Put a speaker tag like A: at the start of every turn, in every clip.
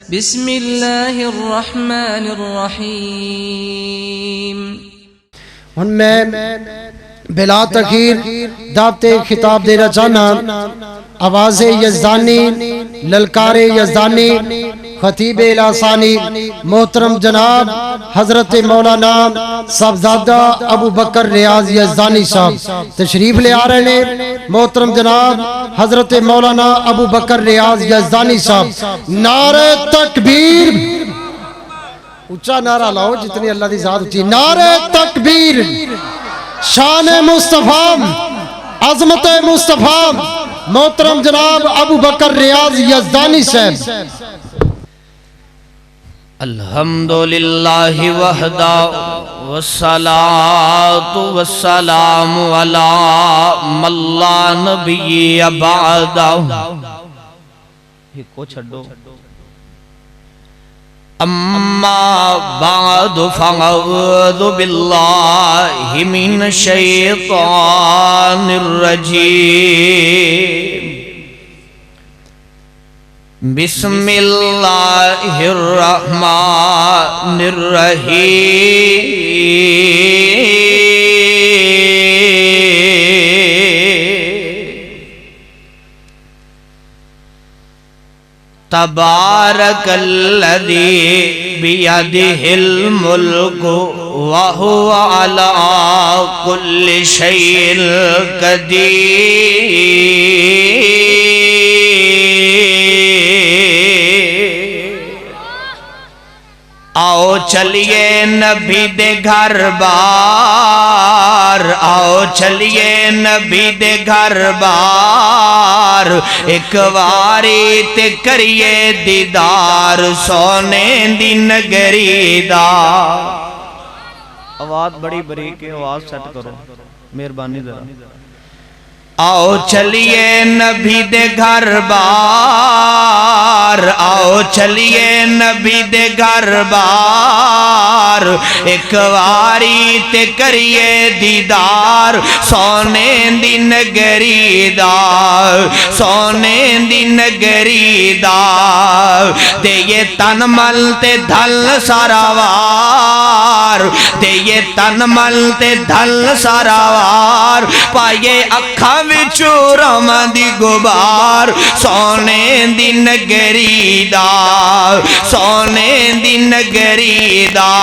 A: بسم اللہ الرحمن الرحیم۔
B: ان میں بلا تخیر دعوت خطاب دینا چاہنا آواز یزدانی للکار یزدانی خطیب الاسانی محترم جناب حضرت مولانا صاحبزادہ ابو بکر ریاض یزدانی صاحب تشریف لے آ رہے ہیں۔ محترم جناب حضرت مولانا ابو بکر ریاض یزدانی صاحب نعرہ تکبیر، اونچا نعرہ لاؤ جتنی اللہ دی ذات اونچی، نعرہ تکبیر، شان مصطفیٰ، عظمت مصطفیٰ، محترم جناب ابو بکر ریاض یزدانی صاحب۔
C: الحمدللہ وحدہ والصلاة والسلام علی من لا نبی بعدہ۔ کو چھڑو اما بعد فاعوذ باللہ من الشیطان الرجیم۔ بسم اللہ الرحمن الرحیم۔ تبارک الذی بیدہ الملک وہو علی کل شیء قدیر۔ آؤ چلیے نبی دے گھر بار، آؤ چلیے نبی دے گھر بار، ایک واری تے کریے دیدار سونے دی نگری دا۔ آواز بڑی بریک ہے، آواز سیٹ کرو مہربانی ذرا۔ آؤ چلیے نبی دے گھر بار، آؤ چلیے نبی دے گھر بار، ایک واری تے کریے دیدار سونے دی نگری دا، سونے دی نگری دا۔ دے یہ تن مل تے دھل سارا وار، دے یہ تن مل تے دھل سارا وار، پائے اکھا وچوں رحمدی غبار سونے دی نگری دا، سونے دی نگری دا۔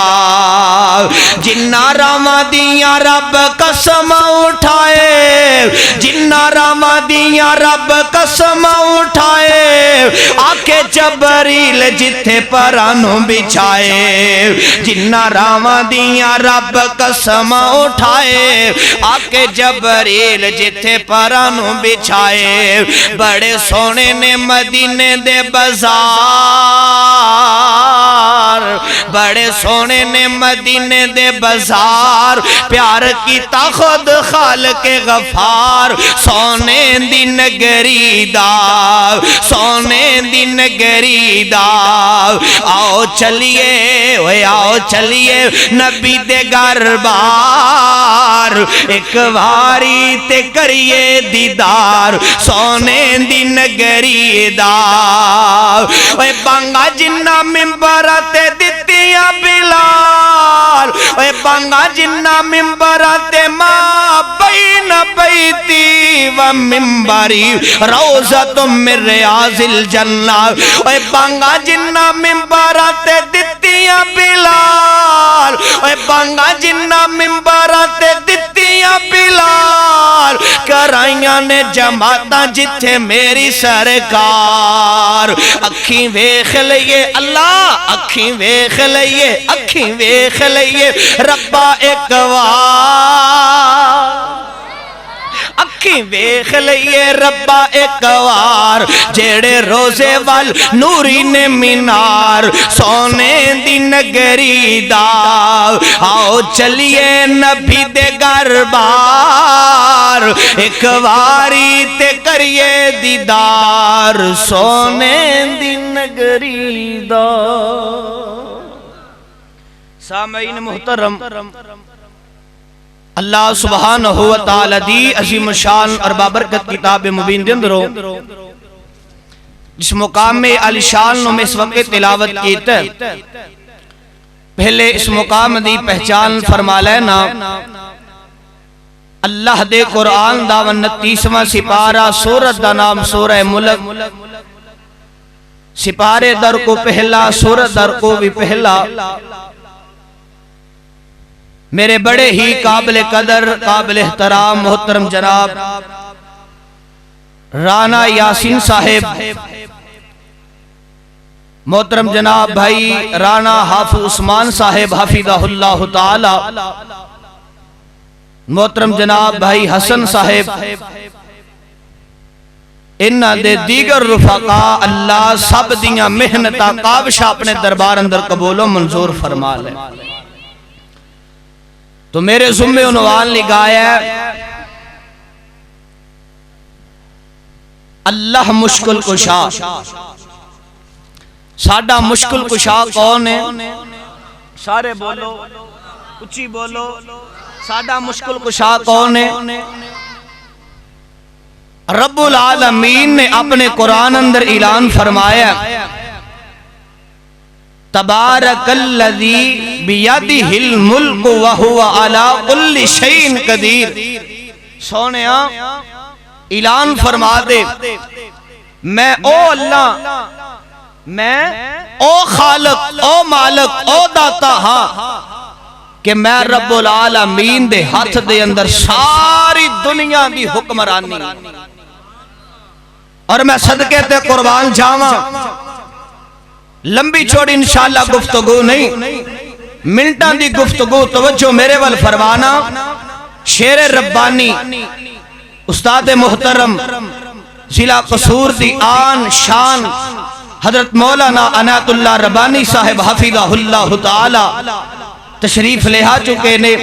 C: جنہ رحمدیاں رب قسم اٹھائے، جنہ رحمدیاں رب قسم اٹھائے، آکے جبریل جتھے پرانوں بچھائے۔ جنہ رحمدیاں رب قسم اٹھائے، آکے جبریل جتھے پرانوں بچھائے۔ بڑے سونے نے مدینے دے بازار، بڑے سونے نے مدینے دے بازار، پیار کیتا خود خالق غفار سونے دی نگری دا، سونے دی نگری دا۔ آؤ چلیے آؤ چلیے نبی دے گھر بار، ایک واری تے کریے دیدار سونے دی نگری دا۔ اوے بانگا جنہ ممبراتے دتیاں بلال، اوے بانگا جنہ ممبراتے ماں بین بیتی و ممبری روزۃ من ریاض الجنہ۔ اوے بانگا جنہ ممبراتے دتیاں بلال، اوے بانگا جنہ ممبراتے دتیاں بلال، کرائیاں نے جماعتاں جتھے میری سرکار۔ اکھیں ویکھ لئیے اللہ، اکھیں ویکھ لئیے، اکھیں ویکھ لئیے ربا ایک وار، اکھیں ویکھ لئیے ربا ایک وار، جیڑے روزے وال نوری نے مینار سونے دی نگری دا۔ آؤ چلیے نبی دے گھر بار، ایک واری تے کریے دیدار سونے دی نگری دا۔ سامعین محترم، اللہ سبحانہ وتعالی دی عظیم شان اور بابرکت کتاب مبین دے اندروں جس مقام میں علیشان نو میں اس وقت تلاوت کیتا ہے، پہلے اس مقام دی پہچان فرما لینا۔ اللہ دے قرآن دا 29واں سپارہ، سورت دا نام سورہ ملک، سپارے در کو پہلا، سورت در کو بھی پہلا۔ میرے بڑے ہی قابل قدر، قابل احترام محترم جناب رانا یاسین صاحب، محترم جناب بھائی رانا حافظ عثمان صاحب حفظہ اللہ تعالی، محترم جناب بھائی حسن صاحب، انہاں دے دیگر رفقا، اللہ سب دیاں محنتاں کاوشاں اپنے دربار اندر قبول و منظور فرما لے۔ تو میرے ذمہ عنوان لگایا ہے اللہ مشکل کشا۔ ساڈا مشکل کشا کون ہے؟ سارے بولو، اچھی بولو، ساڈا مشکل کشا کون ہے؟ رب العالمین نے اپنے قرآن اندر اعلان فرمایا تبارک الذی بیدہ الملک وہو علی کل شیء قدیر۔ سونیا اعلان فرما دے میں او اللہ، میں او خالق، او مالک، او داتا ہاں کہ میں رب العالمین دے ہاتھ دے اندر ساری دنیا دی حکمرانی، اور میں صدقے تے قربان جاواں۔ لمبی چوڑی انشاءاللہ گفتگو نہیں، منٹاں دی گفتگو، توجہ میرے وال فرمانا۔ شیر ربانی استاد محترم ضلع قصور دی آن شان حضرت مولانا عنایت اللہ ربانی صاحب حفظہ اللہ تعالی تشریف لے آ چکے نے۔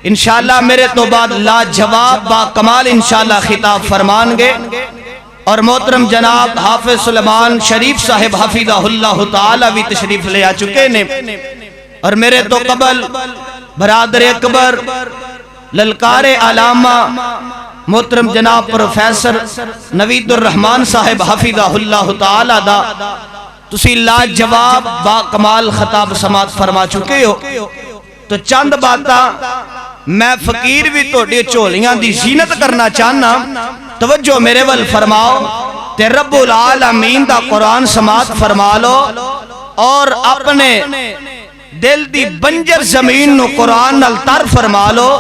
C: انشاءاللہ میرے تو بعد لا جواب با کمال انشاءاللہ خطاب فرمان گے، اور محترم جناب حافظ سلیمان شریف صاحب حفظہ اللہ تعالی بھی تشریف لے آ چکے نے۔ اور میرے تو قبل برادر اکبر للکار علامہ محترم جناب پروفیسر نوید الرحمن صاحب حفظہ اللہ تعالی دا تسی لا جواب با کمال خطاب سماعت فرما چکے ہو۔ تو چند باتاں میں فقیر بھی توڑے چولیاں دی زینت کرنا چاہنا، توجہ میرے ول فرماؤ تے رب العالمین دا قرآن سماعت فرما لو، اور اپنے دل دی بنجر زمین نو قرآن نال تر فرما لو۔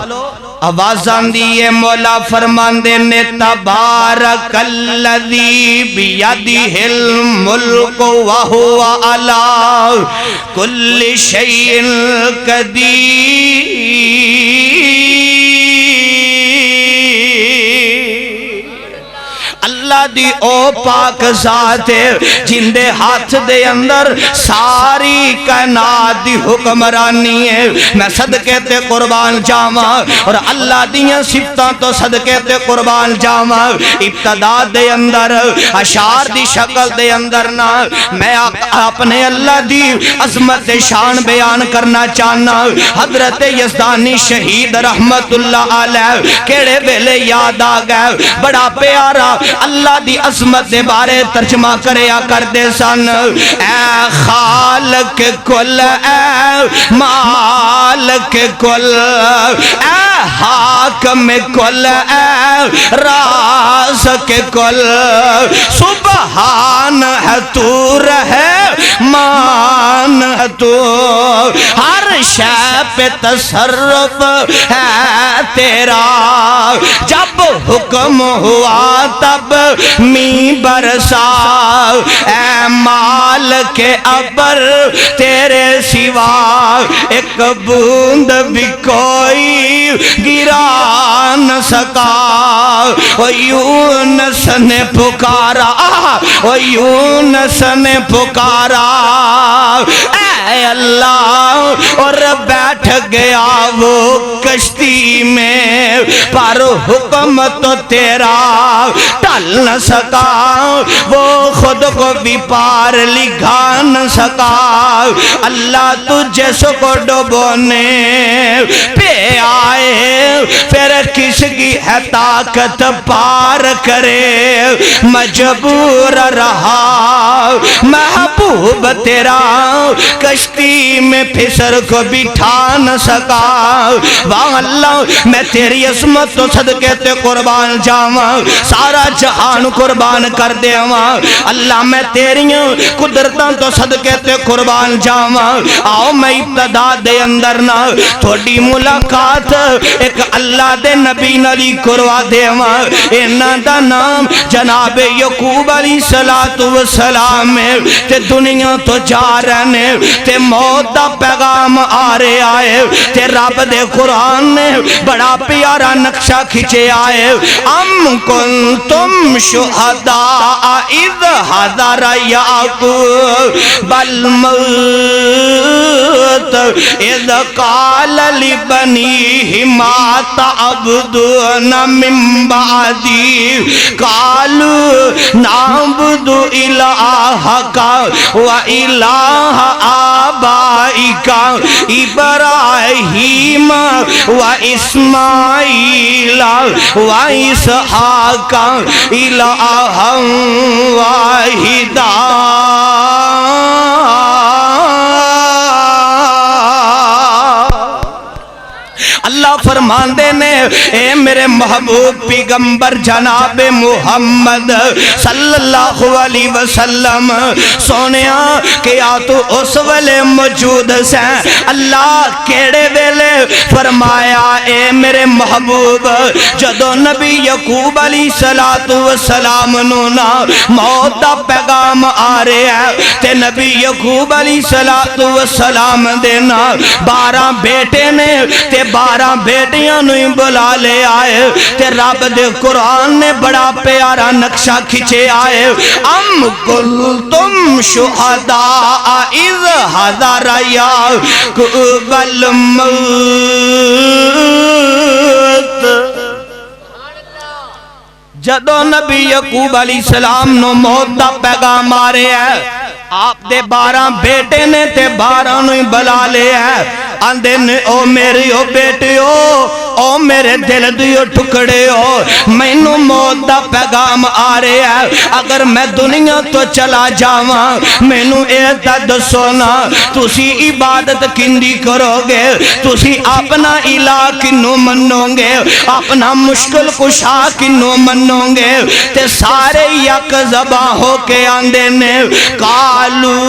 C: آوازاں دیئے مولا فرماندے نے تبارک الذی بیدہ الملک وہو علی کل شیء قدیر۔ اللہ دی او پاک ذات جن دے ہاتھ دے اندر ساری کائنات دی حکمرانی ہے۔ میں صدقے تے قربان جاواں، اور اللہ دیاں صفتاں تو صدقے تے قربان جاواں۔ ابتدا دے اندر اشعار دی شکل دے اندر نہ میں اپنے اللہ دی عظمت شان بیان کرنا چاہنا۔ حضرت یزدانی شہید رحمت اللہ علیہ کیڑے ویلے یاد آ گئے، بڑا پیارا اللہ دی عظمت دے بارے ترجمہ کریا کر دے سن۔ اے خالق کل، اے مالک کل، اے حاکم کل، اے رازق کل، سبحان ہے تو رحمان ہے تو، ہر شے پہ تصرف ہے تیرا، جب حکم ہوا تب می برسا، اے مالک ابر تیرے سوا ایک بوند بھی کوئی گرا نہ سکا۔ او یونس نے پکارا، او یونس نے پکارا اے اللہ، اور بیٹھ گیا وہ کشتی میں، پر حکم تو تیرا ٹل نہ سکا، وہ خود کو بھی پار لگا نہ سکا۔ اللہ تجھے سو کو ڈبونے پہ آئے، پھر کس کس کی ہے طاقت پار کرے، مجبور رہا محبوب تیرا، کشتی میں پھسر کو بٹھا نہ سکا۔ واہ اللہ میں تیری عظمت تو صدقے تے قربان جاواں، سارا جہان قربان کر دیواں۔ اللہ میں تیریاں قدرتاں تو صدقے تے قربان جاواں۔ آؤ میں ابتدا دے اندر نہ تھوڑی ملاقات ایک اللہ دے نبی نالی کروا دیواں۔ انہاں دا نام جناب یعقوب علیہ السلام تے دنیا تو جا رہنے تے موت دا پیغام آ رہے آئے تے رب دے قرآن نے بڑا پیارا نقشہ کھچے آئے۔ ام کنتم شہداء اذ حضر یعقوب الموت اذ قال لبنیہ ما تعبدون من بعدی قالوا نعبد الہک و الہ آبائک ابراہیم و اسماعیل و اسحاق الہا واحدا۔ اللہ فرماندے نے اے میرے محبوب پیغمبر جناب محمد صلی اللہ علیہ وسلم سونیا کہ آ تو اس ویلے موجود سے اللہ کیڑے ویلے فرمایا اے میرے محبوب جدو نبی یعقوب علیہ السلام نونا موت دا پیغام آ رہے ہیں تے نبی یعقوب علیہ السلام دینا 12 بیٹے نے تے 12 بیٹیاں نویں بلا لے آئے تے رب دے قرآن نے بڑا پیارا نقشہ کھچے آئے۔ ام کنتم شہداء اذ حضر یعقوب الموت جدو نبی یعقوب علیہ السلام نو موت دا پیغام آ رہے ہیں آپ دے 12 بیٹے نے تے 12 نویں بلا لے ہیں آندے نے او میری او بیٹے او میرے دل دیو ٹکڑے ہو میں نو موت دا پیغام آ رہے ہیں اگر میں دنیا تو چلا جاواں میں نو ایتا دسونا تُسی عبادت کندی کرو گے تُسی اپنا الہ کنو منو گے اپنا مشکل کشا کنو منو گے تے سارے یک زباں ہو کے آندے نے قالو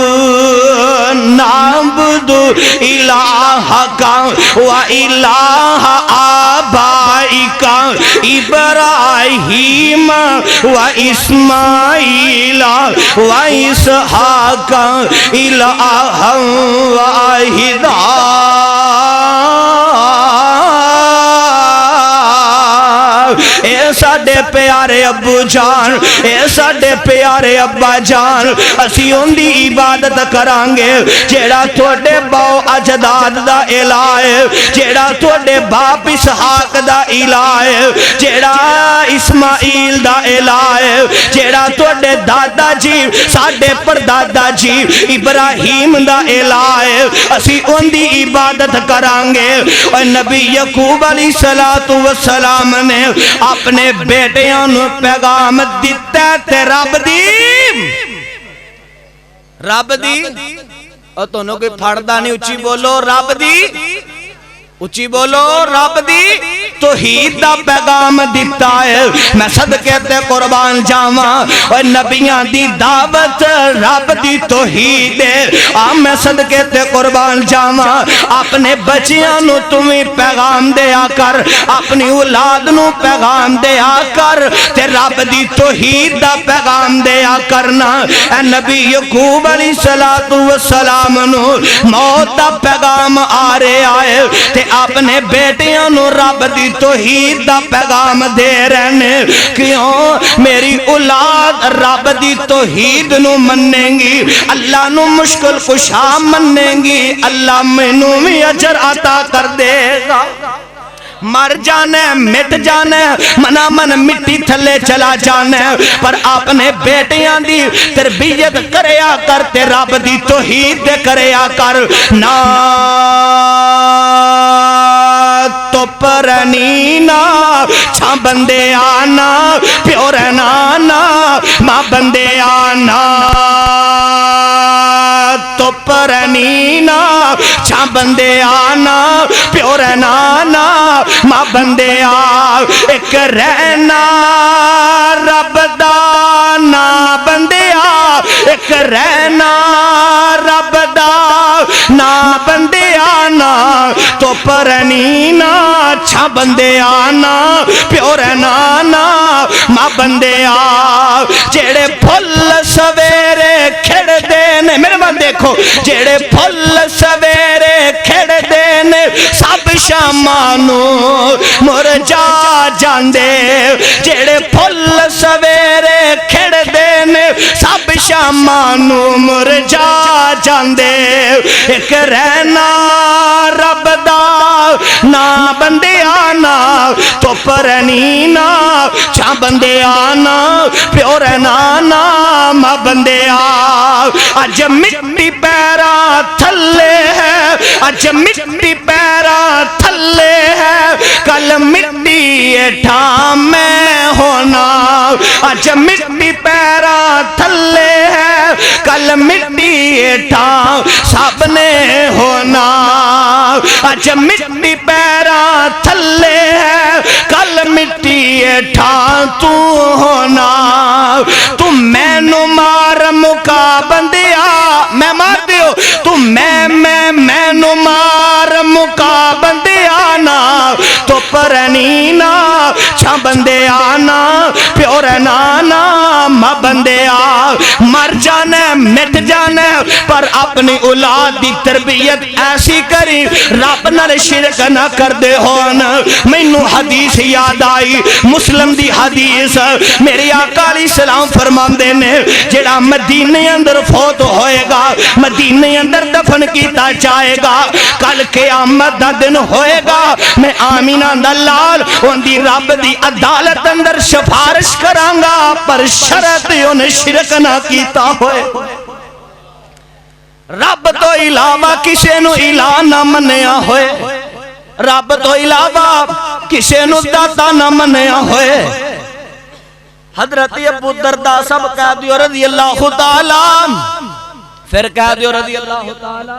C: نعبد الہک و الہ آبائک ابراہیم و اسماعیل و اسحاق الہا واحدا۔ اے ساڈے پیارے ابو جان اے ساڈے پیارے ابا جان اسی ان دی عبادت کرانگے جیڑا تھوڑے باؤ اجداد دا الہ ہے جیڑا تھوڑے باپ اسحاق دا الہ ہے جیڑا اسماعیل دا الہ ہے جیڑا تھوڑے دادا جی ساڈے پر دادا جی ابراہیم دا الہ ہے اسی ان دی عبادت کرانگے۔ اور نبی یعقوب علیہ السلام نے اپنے بیٹیاں نو پیغام دیتا تے رب دی اور تونوں کوئی پھڑدا نہیں اچھی بولو رب دی اچھی بولو رب دی توحید دا پیغام دیتا ہے میں صدقے تے قربان جاواں اور نبیاں دی دعوت رب دی توحید ہے میں صدقے تے قربان جاواں اپنے بچیاں نو تمہیں پیغام دیا کر اپنی اولاد نو پیغام دیا کر تے رب دی توحید دا پیغام دیا کرنا۔ اے نبی یعقوب علیہ السلام نو موت دا پیغام آ رہے آئے تے اپنے بیٹیاں نو رب دی توحید دا پیغام دے رہنے کیوں میری اولاد رب دی توحید نو منیں گی اللہ نو مشکل کشا منیں گی اللہ مینوں بھی اجر عطا کر دے گا۔ مر جانے مٹ جانے منا من مٹی تھلے چلا جانے پر اپنے بیٹیاں دی تربیت کریا کر تے رب دی توحید دے کریا کر نا تو پرنی نا چھا بندے آنا پیو رہنا ماں بندے آنا تو پرنینا چھا بندے آنا پیو رہنا ماں بندے آ ایک رہنا رب دانا بندے آ ایک رہنا رب دا نا بندے آنا تو پرنینا چھا بندے آنا پیو رہنا ماں بندے آ جیڑے پھل سویرے کھڑ دینے میرے من دیکھو جیڑے پھل سویرے کھڑ دینے سب شامانو مرجا جاندے جیڑے پھل سویرے کھڑ دینے سب شامانو مرجا جاندے ایک رہنا رب دا نا بندے آنا تو پرنینا چھا بندے آنا پیو رہنا ماں بندے آ اج مٹی پیرا تھلے ہے اج مٹی پیرا تھلے ہے کل مٹی اٹھا میں ہونا اج مٹی پیرا تھلے ہے کل مٹی اٹھا سب نے ہونا اج مٹی پیرا تھلے ہے کل مٹی اٹھا تو ہونا تم میں نو مار مکا بندیا میں مار دیو تم میں نو مار مکا بندیا نا تو پرنینا چھا بندے آنا پیو رہنا ماں بندے آ مر جانے مٹ جانے پر اپنی اولاد دی تربیت ایسی کری رب نال شرک نہ کر دے ہون مینو حدیث یاد آئی مسلم دی حدیث میری آقا علیہ السلام فرماندے نے جڑا مدینے اندر فوت ہوئے گا مدینے اندر دفن کیتا جائے گا کل قیامت دا دن ہوئے گا میں آمینہ دا لال ان دی رب دی عدالت اندر سفارش کرانگا پر شرط انہیں شرک نہ کیتا ہوئے رب تو علاوہ کسے نو الہ نہ منیا ہوئے رب تو علاوہ کسے نو داتا نہ منیا ہوئے حضرت ابو دردہ سب کہہ دیو رضی اللہ تعالیٰ پھر کہہ دیو رضی اللہ تعالیٰ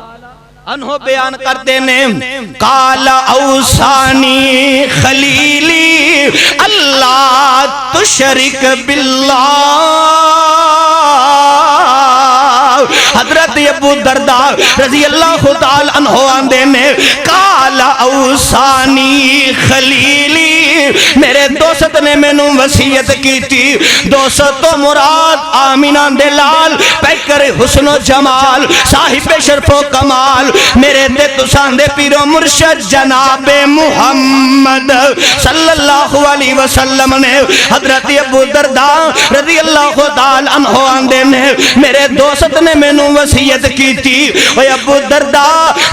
C: انہوں بیان کرتے نے قال اوصانی خلیلی اللہ تشرک باللہ حضرت ابو دردہ رضی اللہ تعالی عنہ آندے نے قال اوصانی خلیلی میرے دوست نے میں نو وسیعت کی تھی دوست و مراد آمینہ دلال پیکر حسن و جمال صاحب شرف و کمال میرے دے تساندے پیر و مرشد جناب محمد صلی اللہ علیہ وسلم نے حضرت ابو دردہ رضی اللہ تعالی عنہ آندے نے میرے دوست نے میں نو وسیعت کی تھی اے ابو دردہ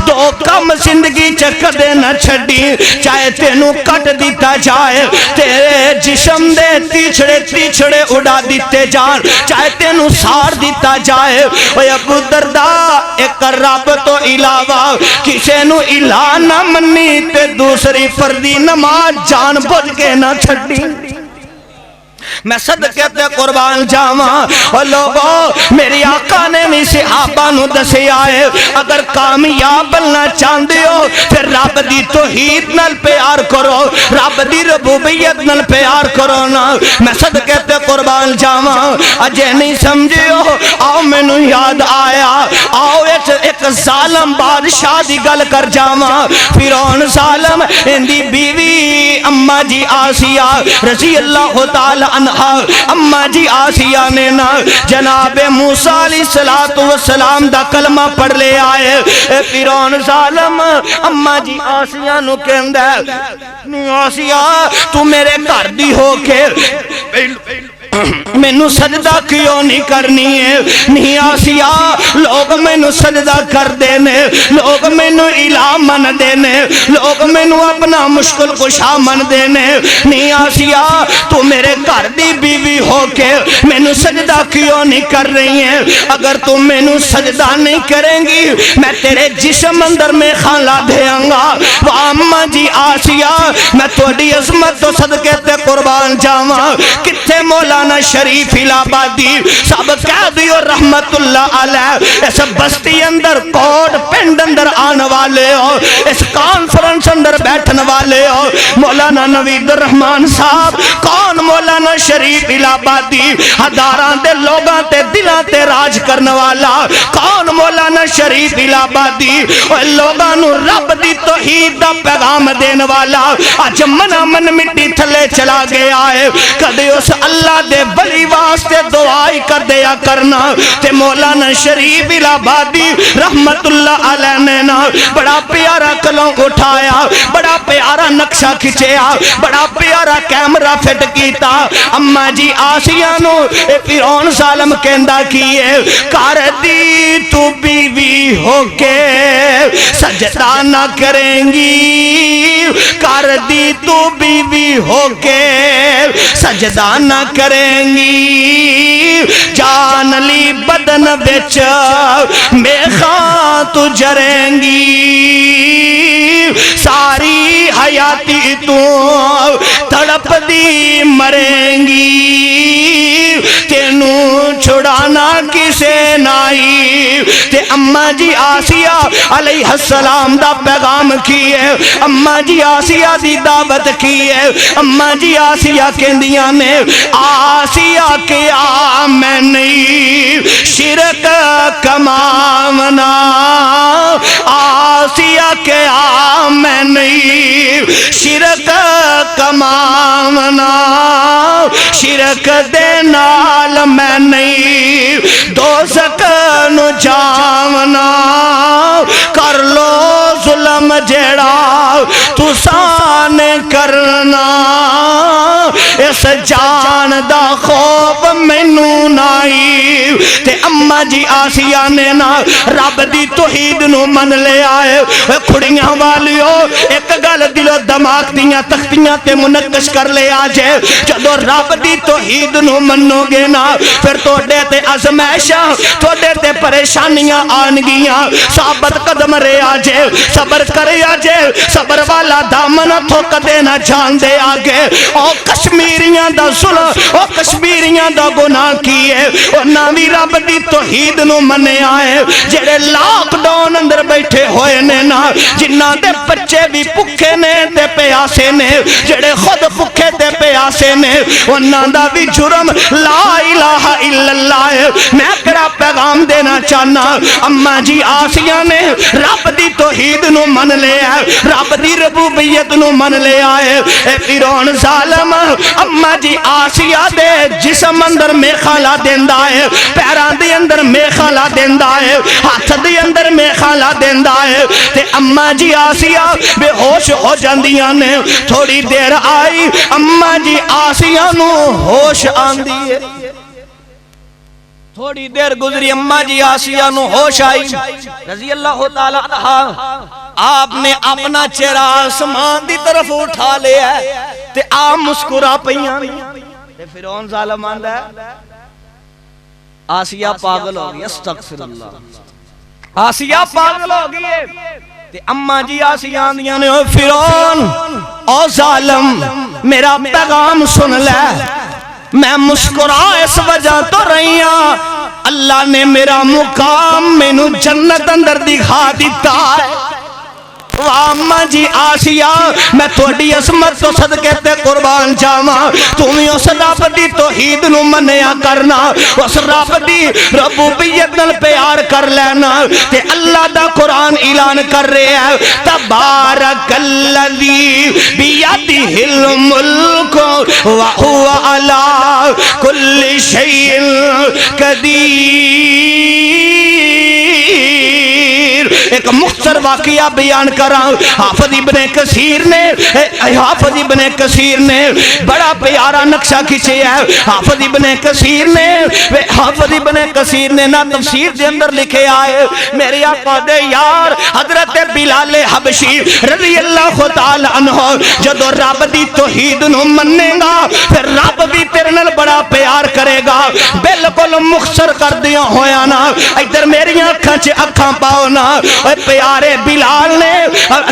C: دو کم زندگی چکر دے نہ چھڑی چاہے تینو کٹ دیتا جائے تیرے جسم دے تیچھڑے اڑا دیتے جان چاہے تینو سار دیتا جائے اے ابو دردہ ایک رب تو علاوہ کسے نو الہ نہ منی تے دوسری فردی نماز جان بجھ کے نہ چھڑی میں صدقے تے قربان جاواں اور لوگوں میری آقا نے بھی صحابہ نو دسے آئے اگر کامیاب بننا چاہندے ہو پھر رب دی توحید نال پیار کرو رب دی ربوبیت نال پیار کرو نا میں صدقے تے قربان جاواں اجے نہیں سمجھے ہو آؤ میں نو یاد آیا آؤ ایک ظالم بادشاہ دی گل کر جاواں فرعون ظالم اندی بیوی اماں جی آسیہ رضی اللہ تعالی اماں جی آسیہ نے نا جناب موسیٰ علیہ السلام دا کلمہ پڑھ لے آئے فرعون ظالم اماں جی آسیہ نو کہندہ نو آسیہ تو میرے گھر دی ہو کے مینو سجدہ کیوں نہیں کرنی ہے؟ نہیں آسیہ لوگ مینو سجدہ کر دینے، لوگ مینو الہ من دینے، لوگ مینو اپنا مشکل کشا من دینے، نہیں آسیہ تو میرے گھر دی بیوی ہو کے مینو سجدہ کیوں نہیں کر رہی ہے؟ اگر تم مینو سجدہ نہیں کریں گی میں تیرے جسم اندر میں خالا دیاں گا۔ واماں جی آسیہ میں توڑی عظمت تو صدقے تے قربان جاواں، کتھے مولانا شریف الہبادی سب کہہ دیو رحمت اللہ علیہ، اس بستی اندر کوٹ پنڈ اندر آن والے ہو، اس کانفرنس اندر بیٹھن والے ہو، مولانا نوید الرحمن صاحب کون مولانا شریف الہبادی ہزاراں دے لوگاں تے دلاں تے راج کرن والا کون مولانا شریف الہبادی اور لوگاں نو رب دی توحید دا پیغام دین والا اج منا من مٹی تھلے چلا گیا ہے۔ کدے اس اللہ دے ولی واسطے دعائی کر دیا کرنا تے مولانا شریف الہبادی رحمت اللہ علیہ نے نا بڑا پیارا کلوں اٹھایا، بڑا پیارا نقشہ کھچیا، بڑا پیارا کیمرہ فٹ کیتا۔ اماں جی آسیہ نو اے فرعون ظالم کہندا کیے کر دی تو بیوی ہو کے سجدہ نہ کریں گی، کر دی تو بیوی ہو کے سجدہ نہ کریں گی، جان لی بدن بچ میخاں تو جریں گی، ساری حیاتی تو تڑپ دی مریں گی، تینوں چھڑانا کسے نائی۔ تے اماں جی آسیہ علیہ السلام دا پیغام کیے، اماں جی آسیہ دی دعوت کیے، اماں جی آسیہ کہندیاں نے آسیہ کیا میں نہیں شرک کمامنا، آسیہ کیا میں نہیں شرک کمامنا، شرک دے نال میں نہیں دوزخ نو جاونا، کر لو ظلم جیڑا تساں نے کرنا، اس جان دا خوف مینوں نائی۔ تے اماں جی آسیہ نے نا رب دی توحید نو من لے آئے۔ کھڑیاں والیو ایک گل دلو دماغ دیاں تختیاں تے منقش کر لے آجے، جدو رب دی توحید نو منو گے نا پھر توڑے تے ازمائشاں توڑے تے پریشانیاں آنگیاں، ثابت قدم رے آجے، صبر کرے آجے، صبر والا دامن تھوک دینا جان دے آگے۔ او کشمیریاں دا ظلم او کشمیریاں دا گناہ کیے، او ناوی رب دی توحید نو منے آئے، جڑے لاک ڈاؤن اندر بیٹھے ہوئے نے نا، جنہ دے بچے بھی پکھے نے تے پیاسے نے، جڑے خود پکھے تے پیاسے نے، انہاں دا بھی جرم لا الہ الا اللہ ہے۔ میں کرا پیغام دینا چاہنا، اماں جی آسیہ نے رب دی توحید نو من لے آئے، رب دی ربوبیت نو من لے آئے۔ اے فرعون ظالم اماں جی آسیہ دے جسم اندر میخالا دیندہ ہے، پیران دی اندر میخالا دیندہ ہے، ہاتھ دی اندر میخالا دیندہ ہے، تے اماں جی آسیہ بے ہوش ہو جاندیاں نے۔ تھوڑی دیر آئی اماں جی آسیہ نو ہوش آندی ہے، تھوڑی دیر گزری اماں جی آسیہ نو ہوش آئی، رضی اللہ تعالی عنہ آپ نے اپنا چہرہ آسمان دی طرف اٹھا لیا ہے تے آپ مسکرا پئیاں تے فرعون ظالم آندا ہے آسیہ پاگل ہو گئی، استغفر اللہ، آسیہ پاگل ہو گئی تے اماں جی آسیہ آندیاں نے فرعون او ظالم میرا پیغام سن لے، میں مسکرا اس وجہ تو رہی ہاں اللہ نے میرا مقام مینوں جنت اندر دکھا دیتا ہے۔ اماں جی آسیہ میں توڑی عظمت تو صدقے تے قربان جاواں، تمہیں اس رب دی توحید نو منیا کرنا، اس رب دی ربوبیت نال پیار کر لینا، تے اللہ دا قرآن اعلان کر رہے ہیں تبارک الذی بیدہ الملک وہو علی کل شیء قدیر، ایک مختصر واقعہ بیان کراں۔ حافظ ابن کثیر نے بڑا پیارا نقشہ کھینچے ہے۔ حافظ ابن کثیر نے نہ تفسیر دے اندر لکھے آئے، میرے آقا دے یار حضرت بلال حبشی رضی اللہ تعالی عنہ جدو رب دی توحید نو منے گا پھر رب بھی تیرے نال بڑا پیار کرے گا۔ بالکل مختصر کر دیا ہویا نا، ادھر میری اکھاں چ اکھاں پاؤ نا۔ اے پیارے بلال نے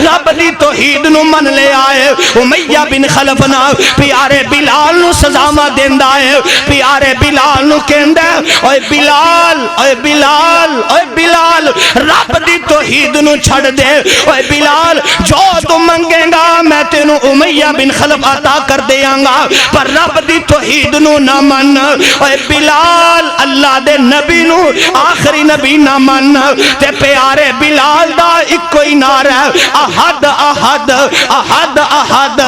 C: رب دی توحید نو من لے آئے، امیہ بن خلف نا پیارے بلال نو سزاواں دیندا ہے، پیارے بلال نو کہندا ہے اوے بلال اوے بلال اوے بلال رب دی توحید نو چھڑ دے، اوے بلال جو تو منگے گا میں تینو امیہ بن خلف عطا کر دیاں گا، پر رب دی توحید نو نہ من۔ اوے بلال اللہ دے نبی نو آخری نبی نہ من، تے پیارے بلال دا ایک کوئی نعرہ احد احد احد احد۔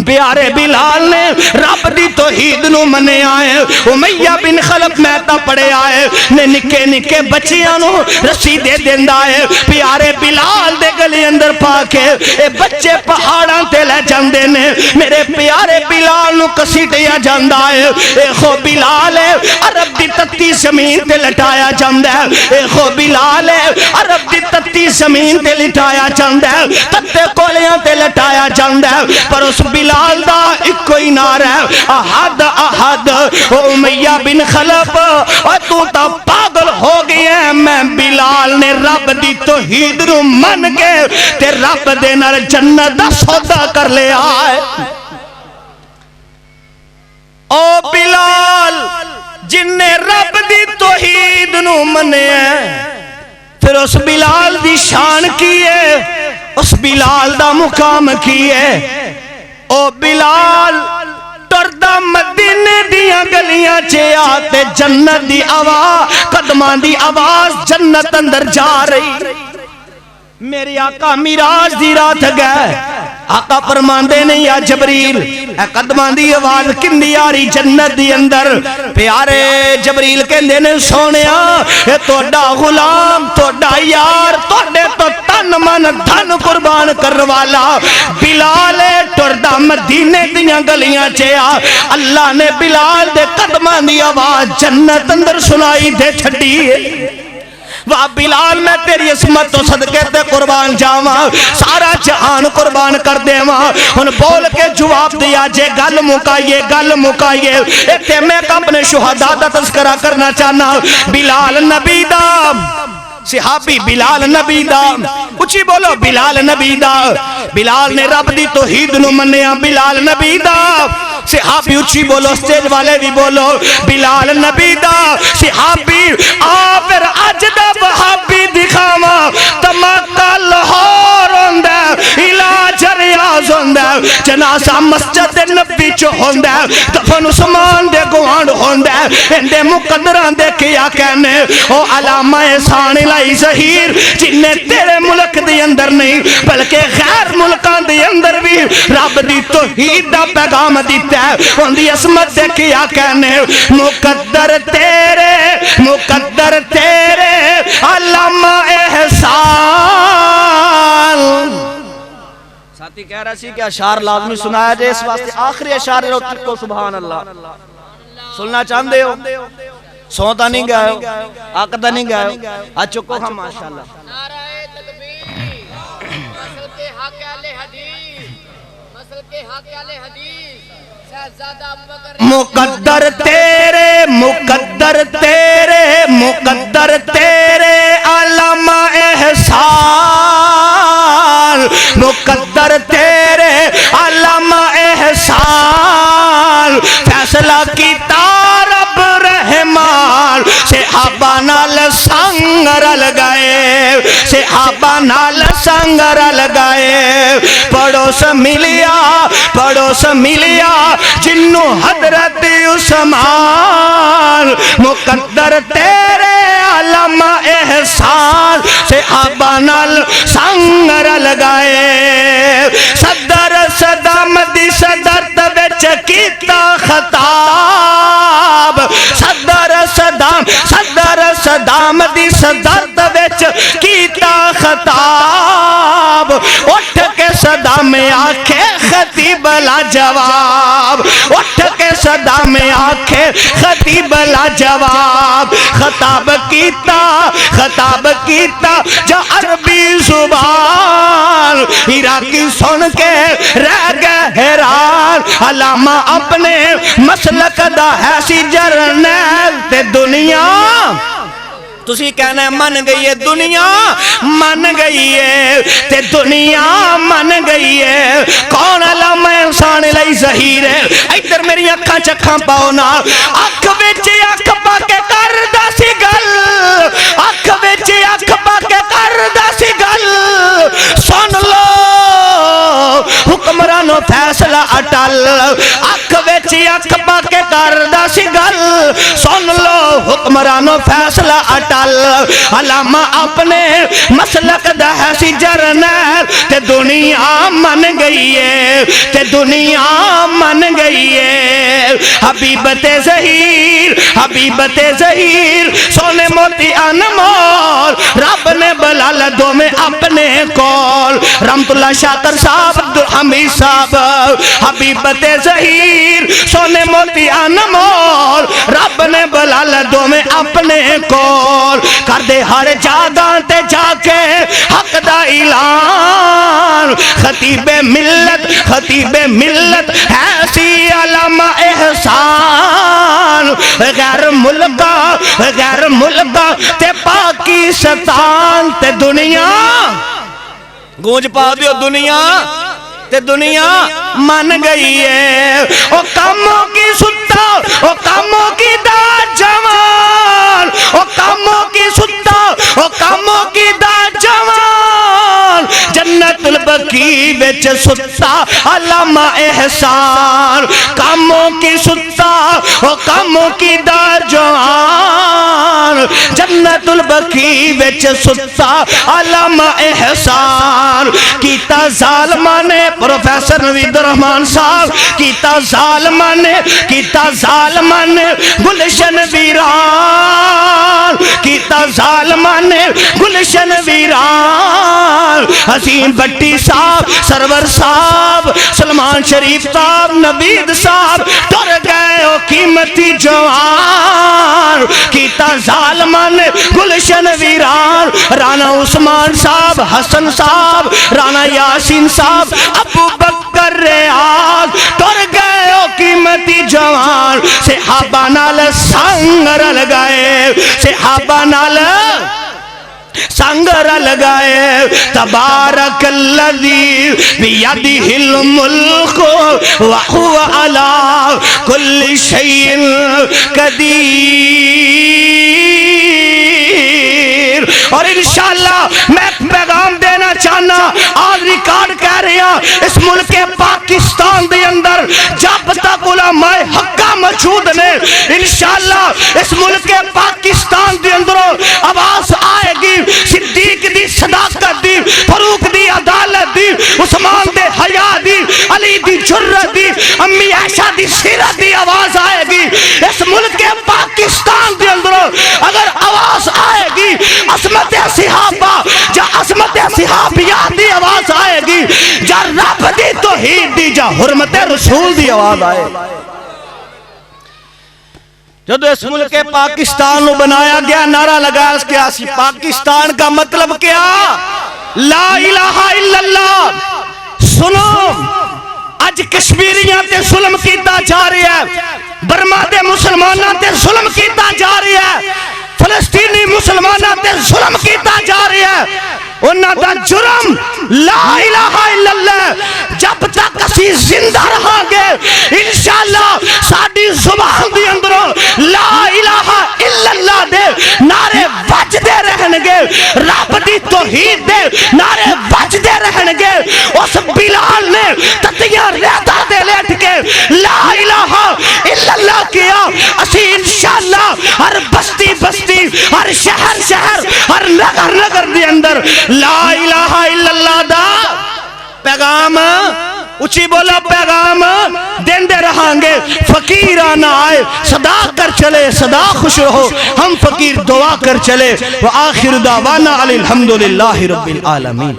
C: پیارے بلال نے رب دی توحید نو منے آئے، امیہ بن خلف مہتا پڑے آئے نے نکے نکے بچیاں نو رسی دے دیندا ہے، پیارے بلال دے گلے اندر پا کے اے بچے پہاڑاں تے لے جاندے نے، میرے پیارے بلال نو کسیٹیا جاندا ہے، اے خو بلال ہے عرب دی تتی زمین تے لٹایا جاندا ہے، اے خو بلال ہے عرب دی تتی زمین تے لٹایا جاندا ہے، تتے کولیاں تے لٹایا جاندا ہے، پر اس بلال دا ایک کوئی نعرہ ہے احد احد۔ امیہ بن خلف اور تو تا پاگل ہو گیا ہے، میں بلال نے رب دی توحید نو من کے تے رب دے نال جنت دا سودا کر لے آئے۔ او بلال جن نے رب دی توحید نو منے پھر اس بلال دی شان کی ہے، اس بلال دا مقام کی ہے۔ او بلال ٹردا مدینے دیاں گلیاں چے آتے جنت دی آواز قدمان دی آواز جنت اندر جا رہی۔ میرے آقا میراج دی رات گئے، آقا فرماندے نے یا جبریل اے قدمان دی آواز کندی آ رہی جنت دی اندر؟ پیارے جبریل کہندے نے سونیا اے توڑا غلام توڑا یار توڑے تو تن من دھن قربان کر والا بلال ٹردا مدینے دیاں گلیاں چے آ، اللہ نے بلال دے قدمان دی آواز جنت اندر سنائی دے چھڑی ہے۔ واہ بلال میں تیری عصمت تو صدقے تے قربان جاواں، سارا جہان قربان کر دے واں۔ ان بول کے جواب دیا جے گل مکائیے ایتھے میں اپنے شہداء دا تذکرہ کرنا چاہنا۔ بلال نبی دا صحابی، بلال نبی دا اچھی بولو بلال نبی دا، بلال نے رب دی توحید نو منیا، بلال نبی دا صحابی اچھی بولو، سٹیج والے بھی بولو بلال نبی دا صحابی۔ آ پھر اج دا وہابی دکھاواں تماکا لاہور ہوندا علاج ریاض ہوندا، جنازہ مسجد نبی چ ہوندا، دفن عثمان دے گوانڈ ہوندا، اندے مقدراں دے کیا کہنے او علامہ احسان الہی ظہیر جن نے تیرے ملک دے اندر نہیں بلکہ غیر ملکاں دے اندر بھی رب دی توحید دا پیغام دیتا ہے، ان دی عظمت دے کیا کہنے مقدر تیرے علامہ احسان۔ ساتھی کہہ رہا سی کہ اشعار لازمی سنایا جائے، اس واسطے آخری اشعار روتک کو سبحان اللہ سننا چاہندے ہو، سوتا نہیں گئے ہو، آقدہ نہیں گئے ہو، آج چکو ہم ماشاءاللہ۔
D: نعرہ تکبیر مسل کے حق اہل حدیث، مسل کے حق اہل حدیث، شہزادہ ابوبکر
C: مقدر تیرے مقدر تیرے مقدر تیرے علامہ احسان، مقدر تیرے علامہ احسان، فیصلہ کیتا رب رحمان، صحابہ نال سنگ رل گئے، صحابہ نال سنگ رل گئے، پڑوس ملیا جنو حضرت عثمان، مقدر تیرے علامہ احسان، صحابہ نال سنگ رل گئے، صدر صدام دی صدرت وچ کیتا خطاب، صدر صدام دی صدرت وچ کی خطاب اٹھ کے صدا میں آنکھیں خطیب لا جواب اٹھ کے صدا میں آنکھیں خطیب لا جواب خطاب کیتا جو عربی زبان عراقی سن کے رہ گئے حیران علامہ اپنے مسلک دا ہے سی جرنیل تے دنیا تسی کہنا ہے من گئی ہے دنیا من گئی ہے تے دنیا من گئی ہے کون علامہ انسان لئی ظہیر ہے ادھر میری اکھاں چکھاں پاؤ نا اکھ وچ اکھ پا کے کردا سی گل اکھ وچ اکھ پا کے کردا سی گل سن لو حکمرانو فیصلہ اٹل اکھ وچ اکھ پا کے کردا سی گل سن لو حکمرانو فیصلہ اٹل علامہ اپنے مسلک دا ہے سی جرنیل تے دنیا من گئی ہے تے دنیا من گئی ہے حبیبت ظہیر سونے موتی انمول رب نے بلال دو میں اپنے کول رحمت اللہ شاطر صاحب عبدالحمید صاحب حبیبت ظہیر سونے موتی انمول رب نے بلال دو میں اپنے کول کر دے ہر جاگاں تے جا کے حق دا اعلان خطیب ملت ایسی علامہ احسان غیر ملکہ تے پاکستان تے دنیا گونج پا دیو دنیا تے دنیا من گئی ہے او کاموں کی ستا او کاموں کی دا جوان او کاموں کی ستا او کاموں کی دا جوان جنت البقیع وچ ستا علامہ احسان کاموں کی ستا او کاموں کی دا جوان جنت البقیع وچ ستا علامہ احسان کیتا ظالمہ نے پروفیسر نوید الرحمان صاحب کیتا ظالمہ نے گلشن ویران حسین بٹی صاحب سرور صاحب سلمان شریف صاحب نوید صاحب ٹر گئے او قیمتی جوان کیتا ظالمہ نے گلشن ویران رانا عثمان صاحب حسن صاحب رانا یاسین صاحب ابو بکر ریاض ٹر گئے او قیمتی جوان صحابہ نال سنگر لگائے صحابہ نال سنگر لگائے تبارک الذی بیدہ الملک وہو علی کل شیء قدیر اور انشاءاللہ میں پیغام دینا چاہنا آج ریکارڈ کہہ رہے ہیں اس ملک پاکستان دے اندر جب تک علماء حقہ موجود نے انشاءاللہ اس ملک پاکستان دے اندر آواز آئے گی صدیق دی صداقت دی فاروق دی عدالت دی عثمان دے حیا دی علی دی جرت دی امی عائشہ دی سیرت دی آواز آئے گی اس ملک پاکستان دے اندر اگر آواز آئے گی عظمت صحابہ جا عظمت صحابیات دی آواز آئے گی جا رب دی توحید دی جا حرمت رسول دی آواز آئے گی جب اس ملک پاکستان نو بنایا گیا نعرہ لگا اس کے آسی پاکستان کا مطلب کیا لا الہ الا اللہ سنو اج کشمیریاں تے ظلم کیتا جا رہی ہے برما دے مسلماناں تے ظلم کیتا جا رہی ہے فلسطینی مسلماناں تے ظلم کیتا جا رہی ہے انہاں دا جرم لا الہ الا اللہ جب تک اسی زندہ رہاں گے انشاءاللہ ساڑی زبان دی اندروں لا الہ الا اللہ دے نعرے وجدے رہنگے رب دی توحید دے نعرے وجدے رہنگے اس بلال نے تتیاں ریتا دے لیٹ کے لا الہ الا اللہ کیا اسی انشاءاللہ ہر بستی بستی ہر شہر شہر ہر نگر نگر دی اندر لا الہ الا اللہ دا پیغام اچھی بولا پیغام دین دے رہاں گے، فقیر آنا آئے صدا کر چلے، صدا خوش رہو، ہم فقیر دعا کر چلے، وآخر دعوانا الحمدللہ رب العالمین۔